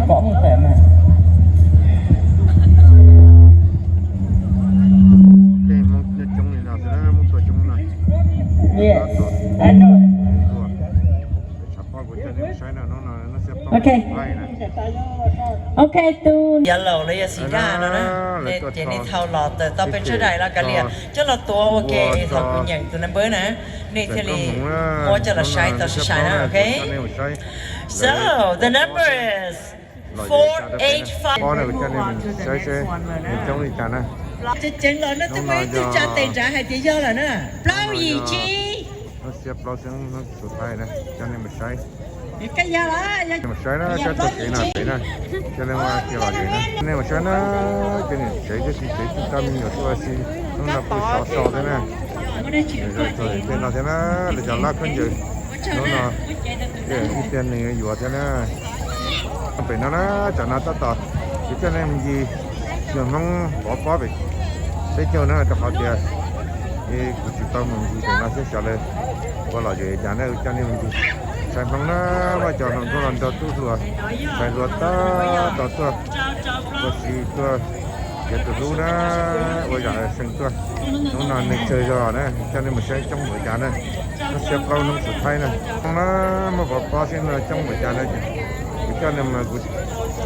เกาะนี่แต่น่ะYes, I know. Okay. Okay, tu. ยาเหล่าเลยสีด้าแล้วนะเนี่ยเจนี่เท่าหลอดแต่ต้องเป็นเชื่อใดแล้วกันเรียเจ้าเราตัวโอเคทำเป็นอย่างตัวนั้นเบอร์นะเนี่ยเทลีโมจะเราใช้ต่อใช้นะโอเค so the number is 485 พอเนี่ยจะเนี่ยใช้มันจ้องอีกกันนะจะเจ๋งเลยนะทำไมจะจะเต็งใจให้เยอะเลยนะเปล่าอีกทีเสียบเราเสียงสุดท้ายนะจะเนี่ยไม่ใช้ก็ยาละไม่ใช้นะจะตัวเองนะจะเนี่ยว่าเกี่ยวอะไรนะเนี่ยไม่ใช่นะจะเนี่ยใช้จะสิใช้จุดมีอยู่ตัวสิต้องนับผู้สาวสาวเลยนะเดี๋ยวตัวเองนะเดี๋ยวนะเดี๋ยวจะลากขึ้นอยู่น้องนะอีเตียนนี่อยู่ที่นั่นเป็นนะจะน่าต่อที่จะเนี่ยมันยีอย่างน้องบอกป้าไปไปเจ้านะจะพาเดียกูจุดตั้งมันยีเป็นน่าเสียใจเลยว่าเราจะจานเนี่ยจานนี้มันยีใส่ฟังนะว่าจะน้องก็รันตัวตัวใส่ตัวตัวสีตัวเดี๋ยวตัวรู้นะว่าจะเส้นตัวน้องนอนในเจอจะนะจานนี้มันใช้จ้องหัวจานนะnó xếp lâu nó sụt thay này nó mà bỏ qua xem là trong một trà này cho nên mà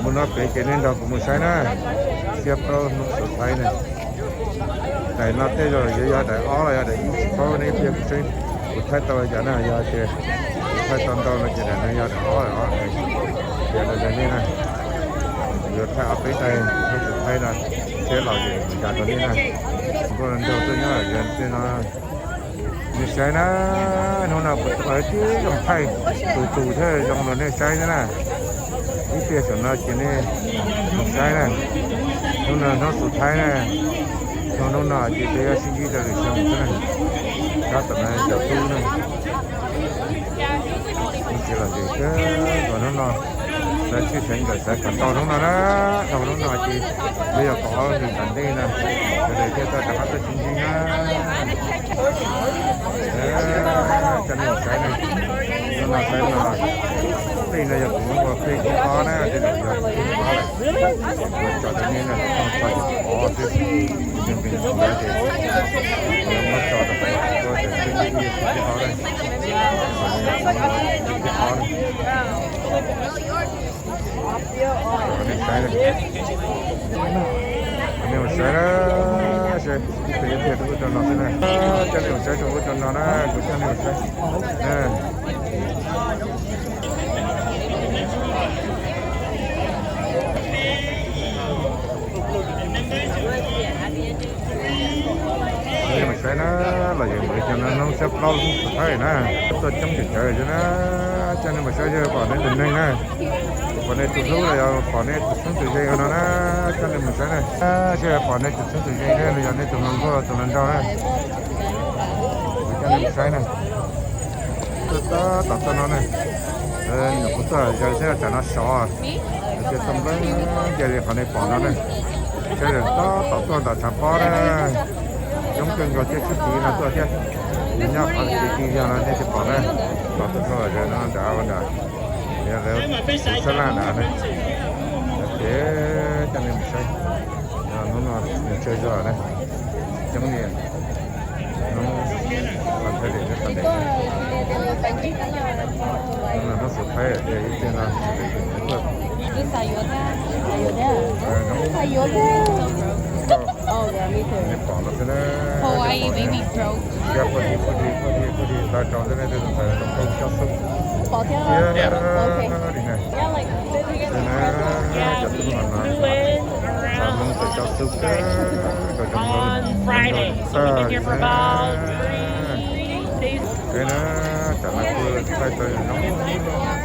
muốn nó phải cái nên đâu cũng muốn sai nè xếp lâu nó sụt thay này này nó thế rồi giờ để ó là để có này việc chơi một thay tàu giờ này giờ chơi thay tàu tàu là chơi này giờ để ó là ó này giờ là như này giờ thay áp cái tay nó sụt thay là chế lại gì trả cái này này có lần đầu tôi nhớ là giờ chơi nóนี่ใช่นะน้องน่ะเปิดที่ยังไทยตู่เธอยังเราเนี่ยใช่นะนี่เปียสนะจีนี่ใช่นะน้องน่ะน้องสุดท้ายนะน้องน่ะจีเดียสิ่งที่จะได้ช่างนะก็ตอนนั้นจะตู้นะนี่คืออะไรก็ตอนนั้นน่ะแล้วที่ฉันก็ใส่กันตอนนั้นนะน้องน่ะจีไม่อยากขอหนึ่งกันได้นะจะได้แค่จะหาตัวจริงๆนะcho nên cái này nó là cái là đây là giờ cũng có cây cũng có nè thì được rồi cho nên là không phải có thì mình cũng đã để nó cho được có thể cái gì cái đó đây cái này nếu sẽ thì cái thiệt của nó thế này cho nên sẽ cho nó nè cho nên sẽ nhưng mà sẽ nó là gì vậy cho nên nó sẽ lâu thế này tôi trong chuyện trời cho nên mà sẽ vào đến tình này nè còn đây tụi rú là còn đây tụi xuống từ dây nó cho nên mình sẽ này sẽ còn đây tụi xuống từ dây này là đây tụi mình có tụi mình đâu này cho nên mình sẽ này tôi tập cho nó này nhiều phút rồi giờ sẽ cho nó xỏ cái tâm lý giờ thì còn đây còn nó này cái này tập cho là chạm bó đấy giống như cái chút gì là tôi chứ nhưng mà còn cái gì là đây cái còn này tập cho rồi nó đã vấn đề giờ là sẽ là này để cho nên mình chơi nó chơi rồi đấy giống như nó làm thế để cho mình nó sụt thay để cho nó Oh, yeah, me too. Hawaii baby throat. Yeah, put it back on the net and Okay. Yeah, like on Friday. So we've been here for about 3 days. Chả là tôi thay tôi nóng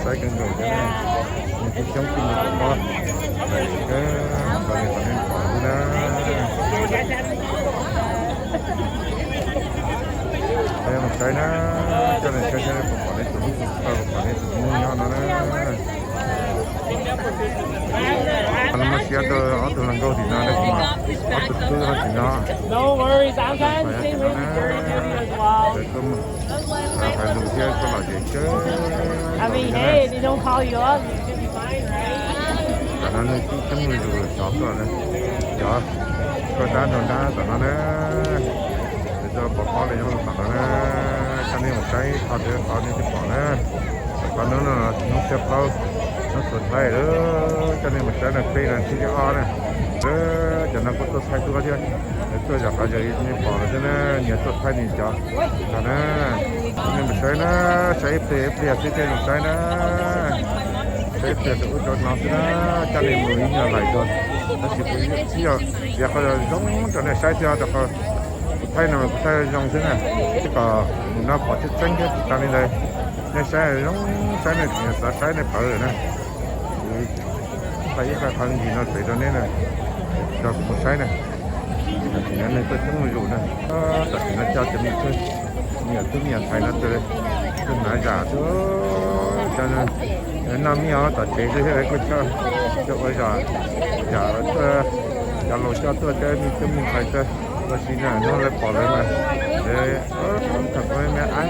sai cái người thế này những cái trong kinh nghiệm của con này cái và người ta nên khỏi đi đây một cái nó cho nên cái này còn đấy tụi nó còn đấy tụi mua nhau nó nó xé tôi ở tụi lần đầu thì nó đấy mà ở tụi tôi nó thì nó No worries, I'm trying to stay with you as well. phải đủ xe cho là gì chứ I mean, hey, they don't call you up, you should be fine, right? ตอนนั้นที่จังอยู่สองตัวนะเดี๋ยวก็ด้านโดนด้านตอนนั้นนะเดี๋ยวจะบอกพ่อเลยยังตอนนั้นนะตอนนี้ผมใช้ตอนเดียวตอนนี้จะบอกนะตอนนั้นนะน้องเจ็บเราน้องสุดท้ายตอนนี้ผมใช้ในปีนั้นที่จะอ่อนนะจะนั่งก็ตัวใช้ตัวเดียวตัวจากอาจจะนี่บอกแล้วนะเนี่ยตัวใช้นี่จ้ะตอนนั้นนี่ผมใช้นะใช้เปรียบที่เจ้าใช้นะใช้เปรียบตัวจนน้องนะจะเล่นมือนี่อะไรตัวแต่สิที่อยากจะร้องตอนนี้ใช้ที่แต่ก็ใช้น้ำใช้ร้องใช่ไหมที่ก็น้ำพอจะเจ๊งแค่ตอนนี้เลยเนี่ยใช้ร้องใช้ในใช้ในเปิดนะไปอีกครั้งยีนเราไปตอนนี้นะเราไม่ใช้นะงั้นในตัวทั้งอยู่นะแต่ถึงนั้นจะมีเพื่อนเนี่ยตัวเนี่ยไทยนั่นเลยตัวไหนจ่าตัวจะนั่นน้ำมีอ๋อแต่เจ๊ที่อะไรก็จะไว้จ่าจ่าแล้วตัวจ่าเราจะตัวจะมีตัวมีใครจะตัวสินะนั่นเลยพอเลยมาทำไมไม่ไอ้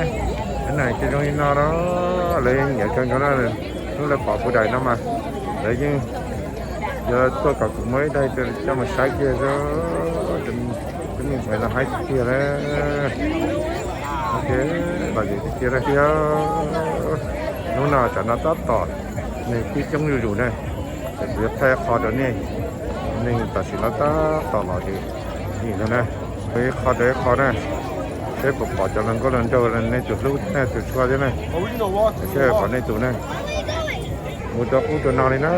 อันไหนจะต้องยินนอร์เลยอย่างกันก็ได้เลยนั่นเลยพอผู้ใดน้ำมาเลยยิ่งgiờ tôi cả cũng mới đây cho mà sai kia cho mình phải là hai kia đấy ok là gì kia đây kia lúc nào chả nó tắt tỏ này khi trong rượu này để việc thay kho đó này nên ta chỉ nó tắt tỏ là gì nữa này cái kho này cái bộ bỏ cho lần có lần cho lần này chuột lúc này chuột qua thế này cái còn này tụ này một chỗ nào này nó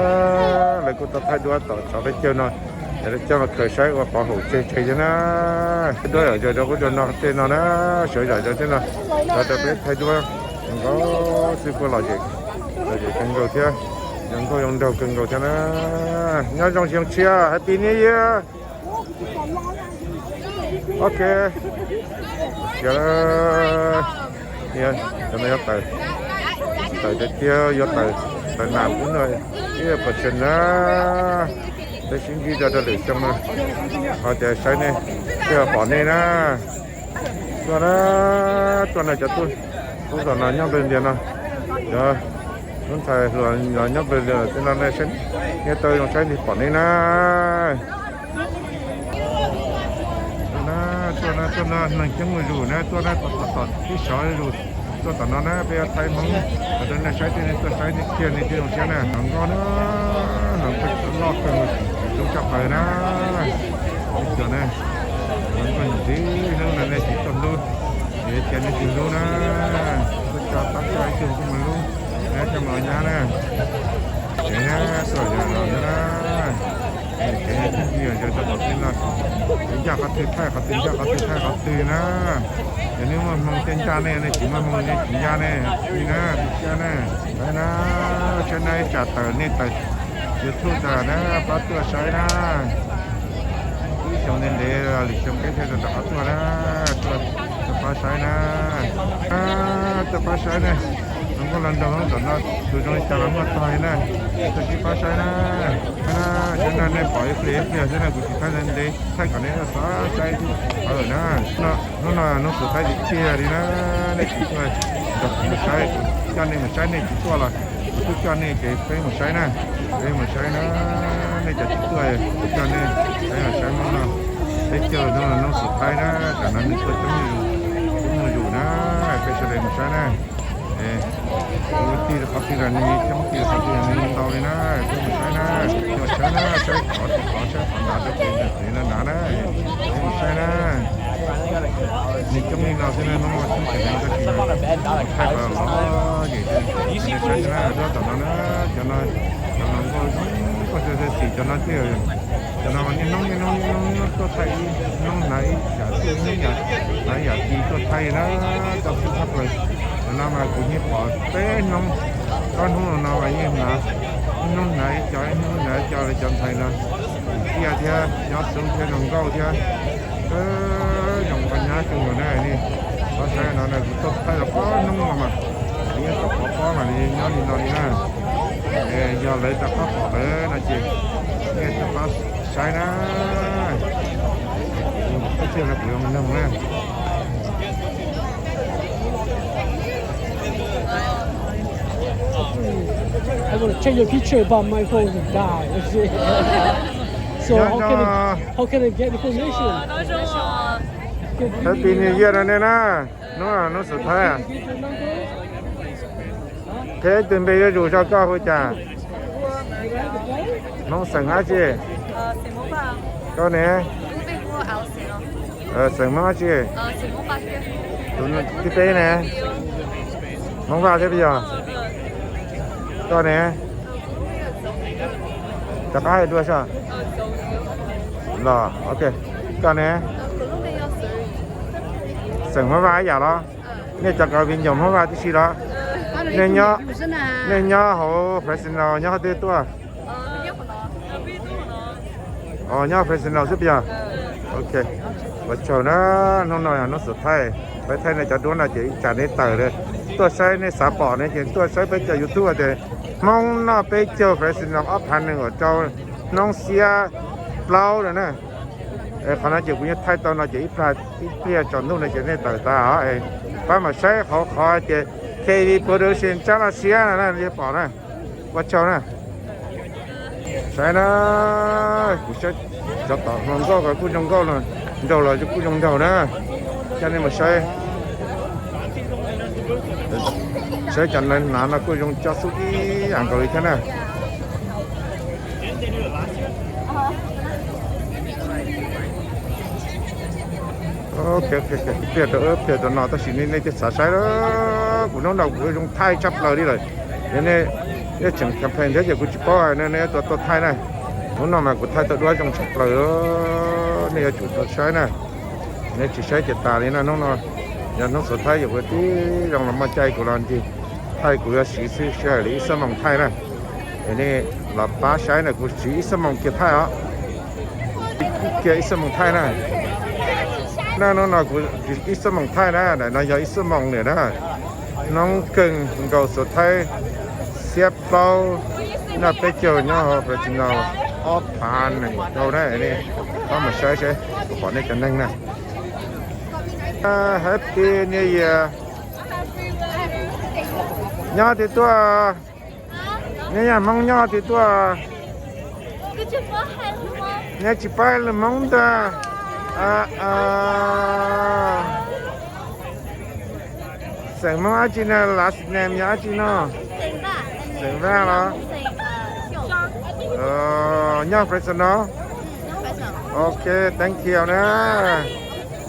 lại có tập thay đua tao phải chơi nó để cho mà khởi sáng và bảo hộ chơi thế nó đôi ở giờ đâu có chỗ nào tên nó sửa lại cho thế nào rồi tập thay đua đừng có sự cố là gì cần cầu chưa đừng có dùng đầu cần cầu cho nó nhớ trong trường chia happy new year ok giờ cho nó tới để tiêu vô tới làm cũng rồi cái phần chân á để xin ghi ra để trong họ để sai này cái bỏ này na tuần này cho tôi tuần này nhau bên điện nào rồi tuần này rồi nhau bên điện cho nên này xin nghe tôi trong sai thì bỏ này na tuần này mình chẳng người rủ nè tuần này tọt cái sỏi rủตัวตอนนั้นนะไปไทยมั้งตอนนั้นใช้ที่นี่ตัวใช้ที่เที่ยวนี่ที่ตรงเชียงนะหนังก็นะหนังก็ลอกกันต้องจับไปนะเดี๋ยวนะมันก็ดีเรื่องนั้นเลยที่ต้องรู้เดี๋ยวเที่ยวนี่จริงรู้นะก็จะตั้งใจจริงก็มันรู้แล้วจะมาอย่างนะเดี๋ยวนะสวยอย่างเรานะเดี๋ยวที่เดียวจะต้องกินนะอยากขัดตีไทยขัดตีอยากขัดตีไทยขัดตีนะเดี๋ยวนี้มันมองเส้นจานเนี่ยจิมันมองเนี่ยจิจานเนี่ยนี่นะจิจานเนี่ยไปนะฉันได้จัดแต่เนี่ยแต่ยุทธศาสตร์นะปัดตัวใช้นะที่ชมเด่นเดียวหรือชมแค่จะตัดตัวนะตัวปัดใช้นะตัวปัดใช้เนี่ยมันก็ลันดองตอนนั้นตัวตรงนี้จะรับมาต่อยนะตัวที่ปัดใช้นะฉันเนี่ยปล่อยเปลี่ยนฉันเนี่ยกูที่ท่านเด่นใช้กันเนี่ยสาใช้ที่นะน้องสุดท้ายที่เชียร์ดีนะในที่ตัวจะไม่ใช้การเนี่ยไม่ใช้ในที่ตัวละทุกการเนี่ยเก็บไปไม่ใช้นะไปไม่ใช้นะในจะที่ตัวการเนี่ยใช้ไม่ใช้มั้งนะได้เจอน้องสุดท้ายนะแต่นั้นนี่ก็ต้องอยู่นะไปแสดงไม่ใช้นะที่เขาที่ร้านนี้จังที่เขาที่ร้านนี้ต่อเลยนะไม่ใช้นะไม่ใช้นะใช้ขอใช้ขนาดจะเป็นแบบนี้นะนะไม่ใช่นะนี่ก็มีเราที่นั่นน้องมาช่วยเก็บเงินก็กินใช่ป่ะอ๋ออย่างนี้ใช่นะแล้วตอนนั้นนะจะนอนก็จะสี่จะนอนเที่ยวจะนอนวันนี้น้องตัวไทยน้องไหนอยากเที่ยวนี่ไหนอยากดีตัวไทยนะจะพูดทักเลยน้องมาคุยนี่พอเต้น้องตอนนู้นน้องอะไรเนี่ยนะน้องไหนจอยน้องไหนจอยจำไทยนะเที่ยวย้อนสูงเที่ยวน้องเก้าเที่ยวdòng bánh nhá chung rồi này đi có xe nó này cũng tốt hay là có nông mà đi có mà đi nó đi nè giờ lấy ta có bỏ đấy là chị nghe ta có sai đó có chưa là kiểu mình nông nè I'm going to take a picture, but my phone will die. So how can I get information? ถ้าปีนี้เยอะแล้วเนี่ยนะนู้นนู้นสุดท้ายอ่ะเท准备要入校教会จ้าน้องสั่งอาจีก็เนี่ยสั่งมาจีตุนที่เป้เนี่ยน้องว่าใช่ไหมจ๊ะก็เนี่ยจะไปด้วยใช่หรอโอเคก็เนี่ยสั่งมาว่าอย่าละเนี่ยจะกับวิญญาณมาว่าที่สิละเนี่ยเนี่ยเขาเพรสเซนต์เนี่ยเขาเดือดตัวอ๋อเนี่ยเพรสเซนต์ใช่ไหมจ๊ะโอเควันเช้านะน้องน้อยน้องสุดท้ายไปไทยในจะโดนอะไรจะได้เตอเลยตัวใช้ในสาปอในเห็นตัวใช้ไปเจอยูทูบเดมองหน้าไปเจอเพรสเซนต์อัพพันหนึ่งเจ้าน้องเสียเปล่าเลยนะขณะที่คุณยังไทยตอนนั้นจะอีพลาดอีเปลี่ยนจนนู่นจะได้ต่อตาป้ามาใช้เขาจะเควีโปรดักชั่นจ้าละเสียนะนี่ปอนะวัดเช้านะใช่นะกูจะต่อมันก็กับกูจงก็เลยเดี๋ยวเราจะกูจงเดี๋ยวนะจะนี่มาใช้จันนั้นนานนะกูจงจะสุกี้อ่างเกาหลีแค่นั้นโอเคเปลี่ยนตัวหน้าตัวสิ่งนี้ในจะสาใช้แล้วกูน้องเรากูจงไทยจับเราดิเลยเนี่ยจังแคมเปญเดี๋ยวกูจะป้อนเนี่ยตัวไทยนะน้องน้องมากูไทยตัวด้วยจงจับเราเนี่ยจุดตัวใช้นะเนี่ยจะใช้จะตาเลยนะน้องอย่างน้องสุดท้ายอยู่ที่เรามาใจกูรันจีไทยกูจะสีใช้หรือสมองไทยนะอันนี้เราป้าใช้นะกูสีสมองเกี่ยวไทยอ่ะเกี่ยวสมองไทยนะน้องกูอีสมองไทยนะแต่น้องอยากอีสมองเนี่ยนะน้องเก่งเราสุดท้ายเสียบเบาน่าไปเจอเนี่ยเขาเป็นเราออฟผ่านเราได้เนี่ยเขามาใช้ก่อนนี้กันนั่งนะHappy New Year ย่อที่ตัวเนี่ยมองย่อที่ตัวเนี่ยจิไปเลยมองตาSeng mau aja na last name ya aja no. Seng ra lo. Nhau present no. Okay, thank you na.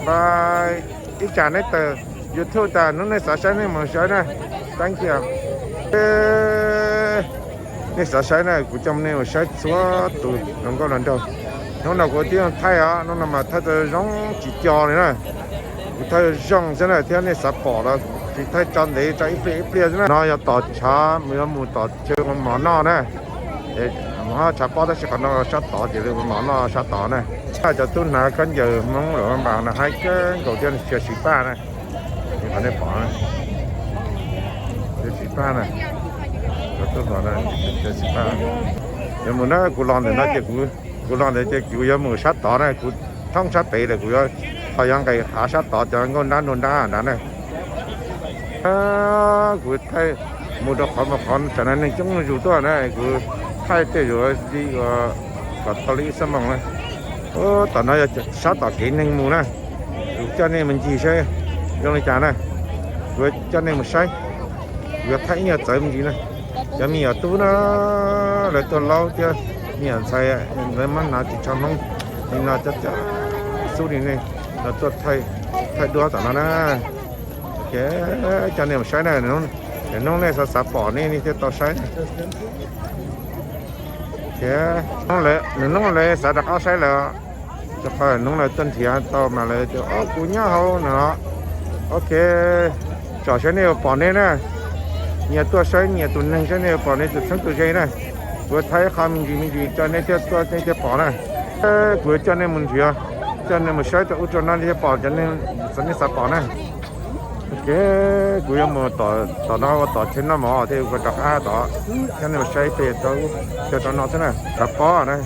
Bye. Ít trả nét tờ YouTube ta nó này xả sáng này mà sáng này. Thank you. Này xả sáng này của trong này mà sáng số tụi nó có lần đâu. Nó nào có tiếng Thái á, nó nằm mà thay tờ giống chỉ cho này nè. Thay giống thế này theo này xả bỏ là chỉ thay chân để cho ít thế này. Nó要打茶，没有木打就我马那呢。mà茶包đó sẽ còn nó sát tỏ thì được mà nó sát tỏ này. Cho tôi nói cái giờ mong rồi bạn là hai cái đầu tiên là xì ba này. Thì phải để bỏ này. Xì ba này. Cho tôi bảo này xì ba. Nhưng mà nó cụ lòng thì nó chỉ cụ lòng thì chỉ cụ có một sát tỏ này, cụ thông sát bể là cụ có thời gian cái hạ sát tỏ cho ngon đá này. Cụ thấy một đợt khó mà còn cho nên chúng dù tôi này cụ thay thế rồi đi có tao lý sớm mong này, tao nói sát tao kỹ năng mù này, cho nên mình chỉ chơi, trong này chả này, rồi cho nên mình sai, rồi thấy nhiều chơi mình gì này, cho mình ở tu nó lại tôi lâu chưa, nhiều sai, lấy món nào chỉ cho mong, nên là chắc số điện này, là tôi thay đua tao nó nè, cái cho nên mình sai này nó này sao bỏ này thì tao sai. Nó lại sẽ đặt áo sai là cho phải nó lại tân thiện tao mà lại cho cú nhau hậu nữa. Ok trò chơi này bỏ này nè nhà tôi sai nhà tôi nâng sai này bỏ này từ sáng từ dây này tôi thấy không gì cho nên tôi bỏ này tôi cho nên mình thiệt cho nên mình sai tôi cho nó đi bỏ cho nên sẽ bỏ này. Okกูยังมาต่อน้อต่อเช่นน้อหมอที่กูจับต่อฉันเนี่ยมาใช้เปรตตัวต่อน้อใช่ไหมจับป้อนะ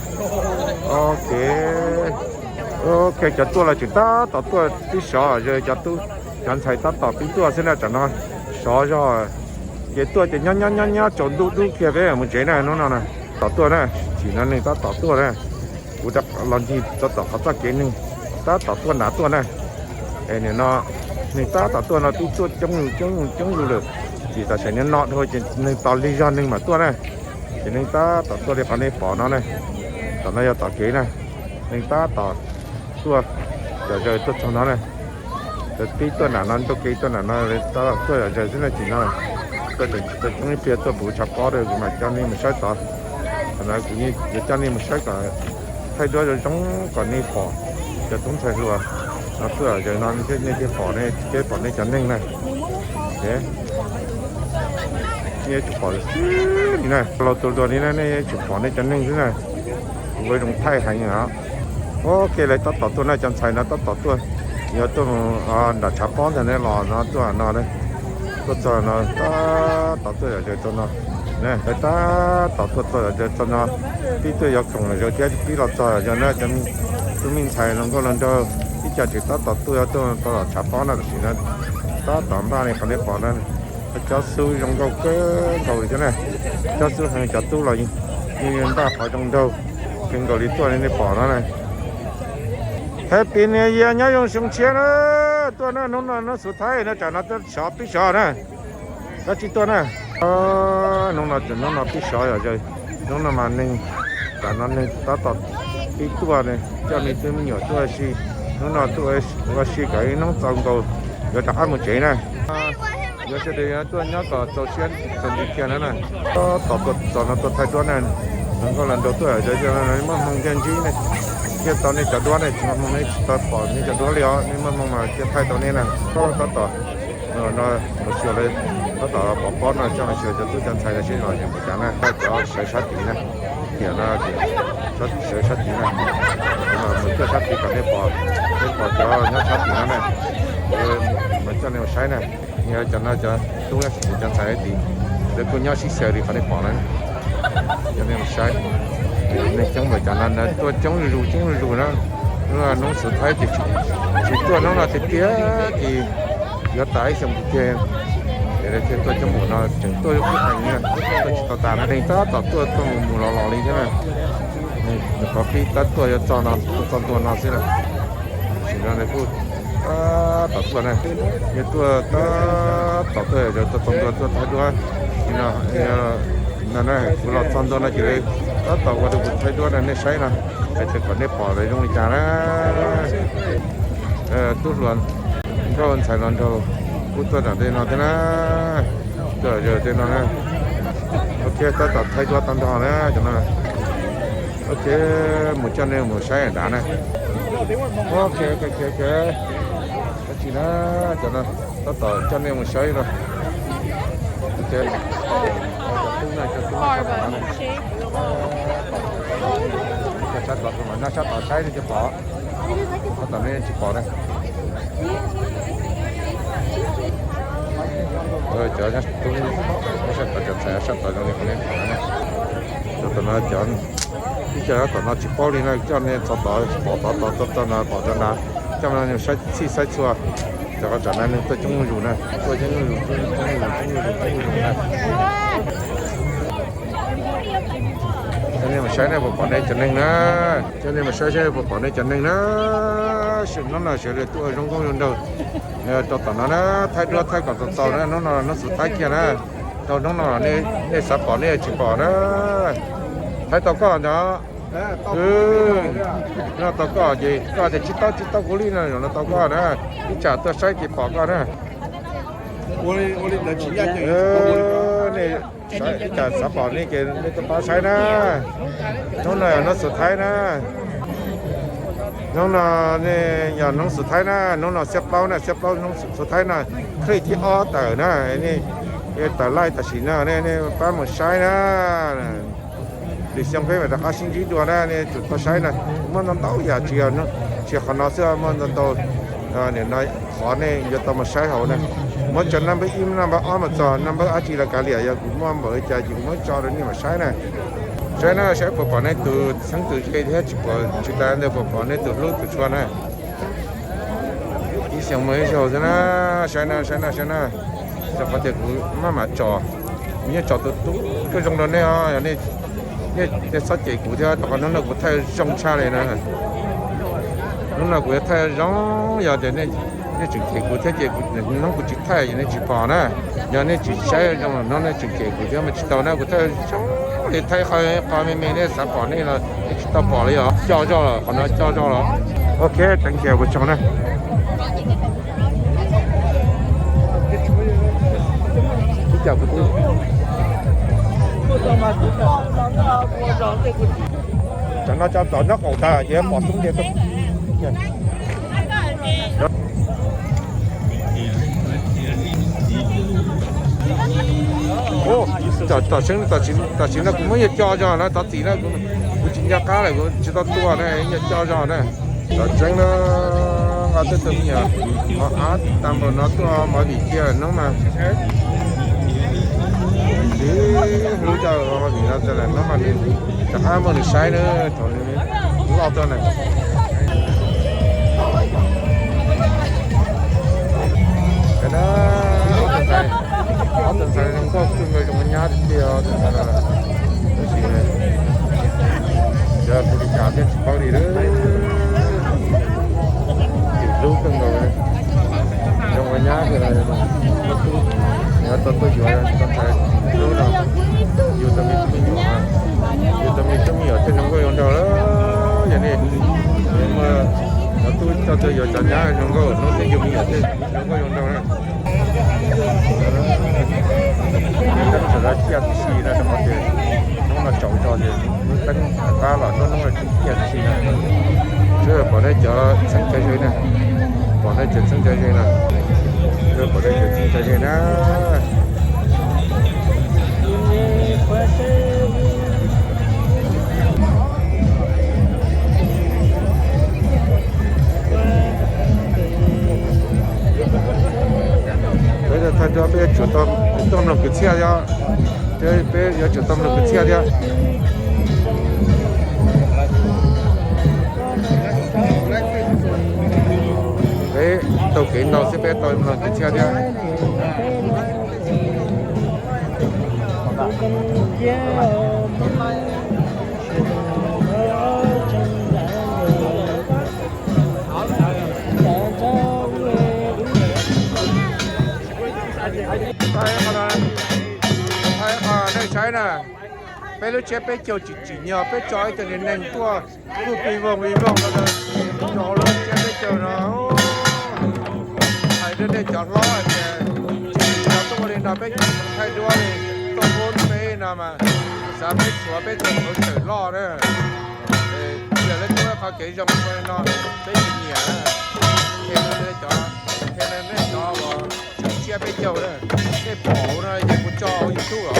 โอเคจับตัวละจุดต่อตัวที่สองจะจับตัวฉันใช้ต่อปีตัวเส้นน่ะจับน้อสองย่อ cái tua chỉ nhon chọn đu kia cái một chế này nó nè tỏ tua nè chỉ nó này ta tỏ tua nèกูจะลองที่จะต่อเขาจะเกณฑ์นึงตาต่อตัวหนาตัวนะไอ้เนี่ยเนาะนี่ตาต่อตัวเราตู้ตัวจังอยู่เลยที่แต่ใช้เนี่ยเนาะโดยจะในตอนลีจอนนึงมาตัวนะจะในตาต่อตัวเดี๋ยวพันในปอเนาะนะตอนนั้นจะต่อเกณฑ์นะในตาต่อตัวเดี๋ยวตัวชนเนาะนะจะตีตัวหนานั้นตัวเกณฑ์ตัวหนานั้นเลยตาตัวเดี๋ยวจะจีน่ะตัวจะต้องเปลี่ยนตัวบูชาก้อเลยกูมาเจ้านี่ไม่ใช่ต่อขณะกูนี่เจ้านี่ไม่ใช่ก่อนthay đổi rồi trong còn này phỏจะต้องใช้รัวเพื่อจะนอนที่ฝอในที่ฝอในจันทร์nàyเนี่ยนี่จุดฝอนี่นะเราตัวนี้นะนี่จุดฝอในจันทร์นี่นะไว้ตรงท้ายหางเหรอโอเคเลยต่อตัวน่าจันทร์นะต่อตัวเดี๋ยวตัวดัดชับป้อนจะเนี่ยรอเนาะตัวนอนเลยตัวจอนอนต่อตัวจะจอนอนnè người ta tạo thuật rồi cho nó tí tôi học xong rồi cái tí lọt rồi cho nó cho mình xài nó có lần đâu tí cho chỉ tạo tôi là chả bỏ nó thì nó tạo tạm ba này còn để bỏ nó cho sư trong câu cái rồi thế này cho sư hàng cho tôi là như người ta phải trong đâu trên cầu lý tôi nên bỏ nó này Happy New Year nhớ dùng súng chiến đó tôi nó sụt thái nó trả nó sợ biết sợ nè đó chỉ tôi nè nông nó biết sợ rồi nông nó mà nên cả nó nên ta tập biết tua này cho nên tôi nhỏ tua xí nông nó tua xí cái nông trồng cầu rồi đặt ăn một chế này rồi sẽ để tôi nhớ cả tổ chiến trận đi kia nữa này tập nó thay tua này nó có lần đầu tôi ở đây cho nó mà mong chân chí này kia tao này chặt tua này mà mong này tập bỏ này chặt tua liao nên mà kia thay tao này này có tập nó một chiều lên nó tỏ bỏ bón là cho nó chiều cho tôi chân thay là xin rồi nhưng mà chẳng là phải cho sợi sắt tí này kiểu nó sợi sắt tí này mà một cái sắt tí còn để bỏ cho nó sắt tí này mà cho nó sấy này nhớ cho nó cho tôi chân thay tí để cô nhớ xí sợi thì còn để bỏ này cho nên sấy này chẳng phải chẳng là tôi chống rù nó nó sự thay thì chỉ tôi nó là thì tía thì nó tái xong cái để tôi cho mù nó chúng tôi cũng thành nha tôi chỉ tao tạm này tao tôi mù lò đi thế này có khi tôi cho nó con tôi nó sẽ là chỉ là này phút tao tôi này như tôi tao tôi rồi tôi thay đuôi nó này tôi lọt son tôi nó chỉ đây tao qua được thay đuôi này sấy nè để còn để bỏ đấy trong cái trà đó tốt luôn cho xài lần đầu tôi đã đây nó thế nào giờ đây nó này ok ta tập thay cho tăng thọ đấy cho nó ok một chân này một sai đá này ok cái chỉ là cho nó ta tập chân này một sai rồi ok cho sát vào mà nó sát vào sai thì chỉ bỏ nó tập này chỉ bỏ đây chờ nhá tôi sẽ phải chọn xe sắp tới trong này này cho tụi nó chọn cái chờ tụi nó chỉ bỏ đi này cho nên cho bỏ nó bỏ cho nó cho nó nhiều sai xua cho nó chọn này tôi chung rủ này tôi chung rủ này cho nên mà sai này bỏ đây cho nên nữa cho nên mà sai bỏ đây cho nên nữa sự nó là sự để tôi không có đâu cho tụi nó thay đưa thay còn tàu nó sụt thay kia nè tàu nó này sắp bỏ này chỉ bỏ đó thay tàu có đó nó tàu có gì có thì chỉ tàu cố đi này nó tàu có đó đi trả tôi sai chỉ bỏ có đó Oli là chỉ nhất này trả sắp bỏ này cái tàu sai nè nó này nó sụt thay nè nó là này giờ nó sụt thay nè nó xếp bao nó sụt thay nè khiที่อ้อเต๋อนะนี่แต่ไล่แต่สีน่ะนี่ป้าหมดใช้นะดิฉันเพิ่งมาจากอาชินจีตัวนะนี่จุดตัวใช้นะมันต้องเอาอย่าเชียร์นะเชียร์ขนาดเสื้อมันต้องโตเนี่ยนายขอเนี่ยอย่าต้องมาใช้เขานะมันจะนำไปอิ่มนำไปอ้อมมาจอนำไปอาชีพการเลี้ยงอย่ากูมันบ่ใจจริงมันจอดนี่มาใช้นะใช่นะใช้พวกปอนในตัวทั้งตัวที่ที่จุดจุดนั้นเดี๋ยวพวกปอนในตัวลูกตัวชัวนะที่เสียงมือโชว์นะใช่นะจะพอเด็กกูมาจอ你找的都各种的那样，那啥结果的，大概那个太上车了呢。那个太让要的那就结果太结果，那个就太那就怕呢，要那就晒让那就结果的，么知道那个太上，你太还没那啥怕那了，你知道怕了呀，交了，可能交了。OK， thank you， 我讲呢。叫不对。chẳng nó cho nó cổ ta dễ bỏ xuống đi không ô ta xin nó cũng mới cho nó ta tí nó cũng chính ra cá này cũng chỉ ta tua này cho này ta chẳng nó ngã tới tầm nhà mà tạm bờ nó tua mà bị kia nó màรู้จักว่าถึงแล้วแต่ละน้ำมันจะห้ามมันใช้เนอะตอนนี้รอบตัวไหนก็ได้เอาแต่ใส่มันก็ขึ้นไปตรงนี้เดียวแต่ละไม่ใช่เลยจะบริจาคเป็นบางทีเลยรู้กันเลยตรงนี้คืออะไรya tanto yo tanto no yo también yo te no go yo no ya ni ma no tu tanto yo ya no go no te yo mi te no go yo no cái nó ra chia xì ra nó có thể nó là chậu cho thì nó đánh cá là nó là chia xì này chứ bỏ đây cho sẵn chơi chơi này bỏ đây cho sẵn chơi chơi này rồi bỏ đây cho sẵn chơi chơi đó bây giờ thay cho bây giờ chủ tâm làm cái xe ra thế bây giờ chủ tâm làm cái xe ra đấy tàu kiến tàu sẽ bé tàu làm cái xe raได้ใช้น่ะไปรู้เจ็บไปเกี่ยวจิตเนี่ยไปจอยแต่เน้นตัวกูปีวงแล้วก็จอแล้วเจ็บไปเกี่ยวนะไอ้ได้จอดล้อเนี่ยเราต้องเรียนเราไปให้ด้วยต้องวนไปนะมาสามารถชัวไปถึงเขาเฉยล้อเนี่ยเดี๋ยวแล้วตัวเขาเกี่ยวไปนอนไปเนี่ยแค่นั้นจอว่าเจ็บไปเกี่ยวเลยได้เผานะยังกูจออยู่ตู้เหรอ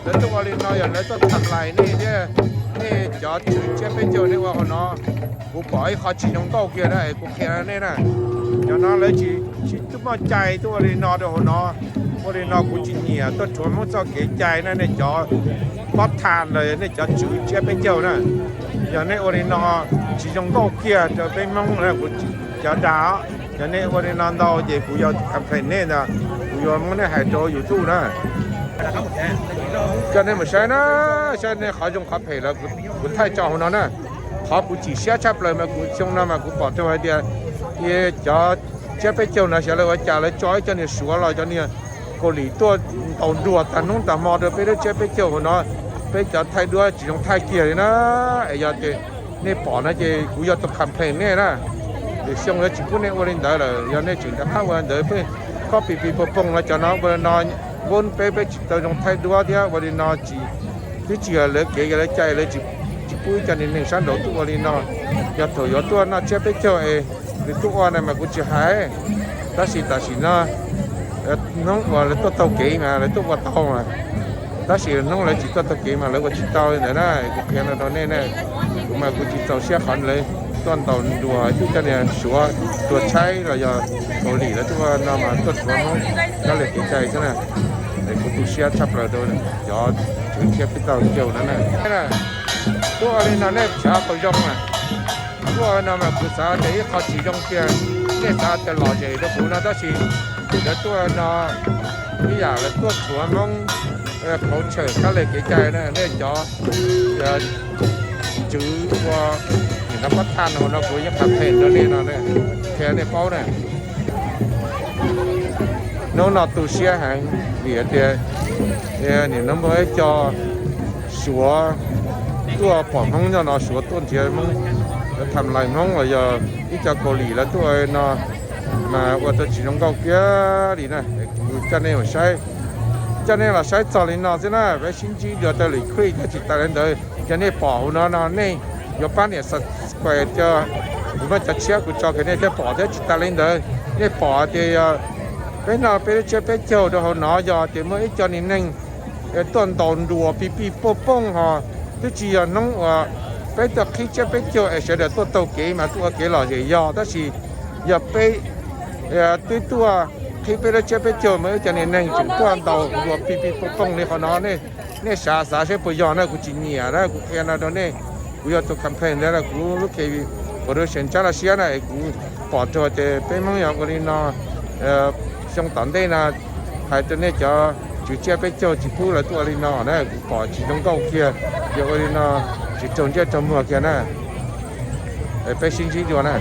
แล้วตัวเรียนเราอย่างไรต้องทำลายนี่จอดเจ็บไปเกี่ยวนี่ว่าเขาเนาะกูปล่อยเขาจีนงโต้เกี่ยวได้กูแค่นั้นนี่นะอย่างนั้นเลยจีตุ้มใจตัวเรียนนอเดี๋ยวเนาะตัวเรียนนอกูจีเนี่ยตัวชวนมันจะเกยใจนะเนี่ยจอปัดทานเลยเนี่ยจอจืดเจ็บไปเกี่ยวนะอย่างนี้ตัวเรียนนอจีนงโต้เกี่ยวจะไปมั่งนะกูจะด่าอย่างนี้วันนี้นอน到也不要complain呢不要我们还找有住呢这呢没事呢现在好种好赔了不太招呼呢好不只下车了嘛不凶了嘛不保证一点也叫这边叫那些了我家了找叫你说了叫你个里多到多但弄但毛的被这边叫呢被叫太多这种太贵了呢哎呀这你保那这不要都 complain 呢xong rồi chỉ có nên lên đó là do nên chuyện đã hát qua đợi với có bị bông là cho nó vừa nói vốn bé chỉ tao trong thay đua thì vừa đi nói chỉ là lấy cái lấy chạy lấy chỉ bui cho nên sáng đầu tụi đi nói giờ thổi giờ tụi nó chết bé chơi thì tụi này mà cũng chỉ hái ta chỉ nó vừa là tao kỹ mà là tụi tao mà ta chỉ nó là chỉ tao kỹ mà lấy chỉ tao này này cũng khen là đó nên này mà cũng chỉ tao xe khẩn lấyตอนดูที่จะเนี่ยชัวตัวใช้เราจะเกาหลีแล้วตัวน้ำมันตัวตัวน้องก็เลยใจใช่ไหมแต่กูตัวเชียชับเราโดนยอดถึงเทียบที่เต่าเจียวนั่นน่ะตัวอะไรนั่นเนี่ยชาเขาย่องอ่ะตัวน้ำมันภาษาเดี๋ยวเขาจีย่องเทียนเนี่ยชาแต่หล่อใจแล้วกูน่าจะชีเดี๋ยวตัวน้ำนี่อย่างแล้วตัวหัวมอง เขาเฉิดก็เลยใจนะเนี่ยจอจื้อว่าเห็นน้ำพัดทานของเราคุยยังทำเพลงแล้วนี่นะเนี่ยแค่เนี่ยเป้าเนี่ยน้องนอตูเชียหังเหลียเดียเนี่ยน้ำมันจอชัวตัวผอมห้องจะนอชัวต้นเทียมึงทำไรน้องว่าจะที่จะเกาหลีแล้วตัวเนาะมาว่าจะจีนงเกาเกียดีนะจะเนี่ยใช้จะเนี่ยเราใช้จอลินนอใช่ไหมไปชิ้นจีเดี๋ยวจะหลีคุยจะจิตตาเล่นเดยจะเนี่ยป่าวเนาะเนี่ยยกป้านเนี่ยสักแกจะมันจะเชี่ยกูจอกันเนี่ยจะป่าวจะจิตตาเล่นเดยเนี่ยป่าวเดียไปนอไปเชื่อไปเจ้าเดี๋ยวหนอยอเดี๋ยวเมื่อจอนี่นั่งต้นตอนดัวปีปีป๊ป้งฮะที่จีน้องว่าไปตะขี้เชื่อไปเจ้าเฉยเดี๋ยวตัวโตเก๋มาตัวเก๋หล่อเสียยอแต่สิอย่าไปตัวที่ไปเชื่อไปเจ้าเมื่อจอนี่นั่งถึงตัวตอนดัวปีปีป๊ป้งเนี่ยเขาเนาะเนี่ยสาเชื่อไปยอนะกูจีเนียนะกูแค่นั้นตอนนี้กูอยากตัวแคมเปญเนี่ยนะกูรู้แค่บริษัทจ้าละเสียนะกูปอดตัวเตะไปมั่งอย่างกูนี่เนาะtrong tận đây là phải cho nên cho chủ chia bé cho chỉ phụ làตัวđi nọ này bỏ chỉ trong câu kia giờ đi nọ chỉ trồng chia trồng mùa kia này bé sinh chi chỗ này